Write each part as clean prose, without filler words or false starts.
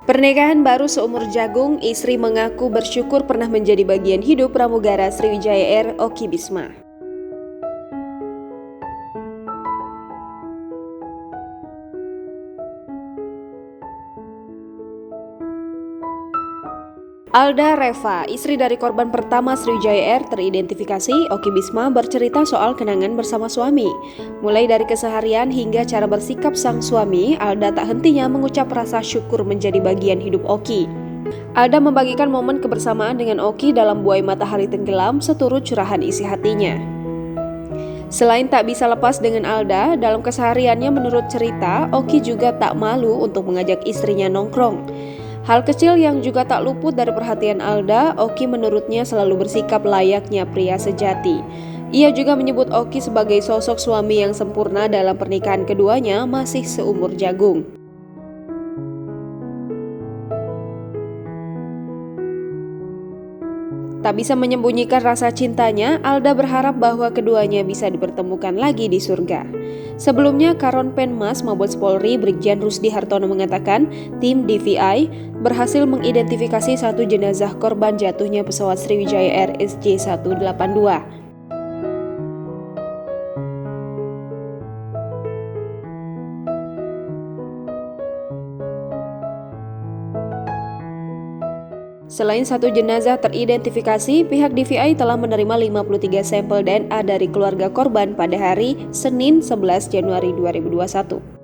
Pernikahan baru seumur jagung, istri mengaku bersyukur pernah menjadi bagian hidup pramugara Sriwijaya Air Oki Bisma. Alda Reva, istri dari korban pertama Sriwijaya Air teridentifikasi, Oki Bisma bercerita soal kenangan bersama suami. Mulai dari keseharian hingga cara bersikap sang suami, Alda tak hentinya mengucap rasa syukur menjadi bagian hidup Oki. Alda membagikan momen kebersamaan dengan Oki dalam Buai Matahari Tenggelam seturut curahan isi hatinya. Selain tak bisa lepas dengan Alda, dalam kesehariannya menurut cerita, Oki juga tak malu untuk mengajak istrinya nongkrong. Hal kecil yang juga tak luput dari perhatian Alda, Oki menurutnya selalu bersikap layaknya pria sejati. Ia juga menyebut Oki sebagai sosok suami yang sempurna dalam pernikahan keduanya masih seumur jagung. Tak bisa menyembunyikan rasa cintanya, Alda berharap bahwa keduanya bisa dipertemukan lagi di surga. Sebelumnya, Karon Penmas Mabes Polri Brigjen Rusdi Hartono mengatakan tim DVI berhasil mengidentifikasi satu jenazah korban jatuhnya pesawat Sriwijaya Air SJ182. Selain satu jenazah teridentifikasi, pihak DVI telah menerima 53 sampel DNA dari keluarga korban pada hari Senin 11 Januari 2021.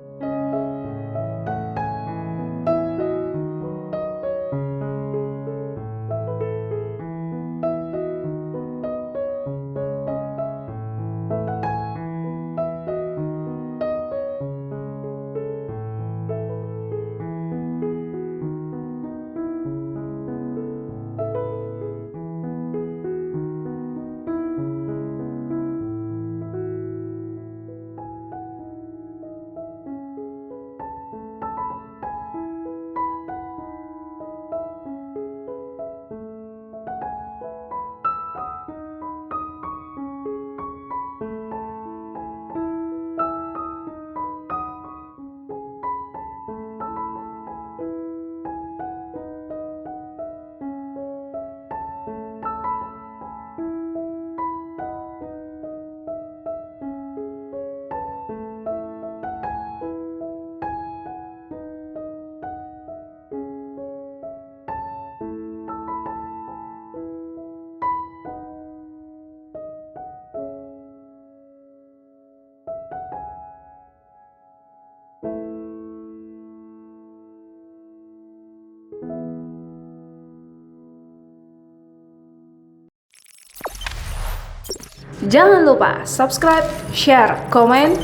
Jangan lupa subscribe, share, komen,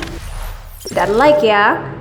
dan like ya!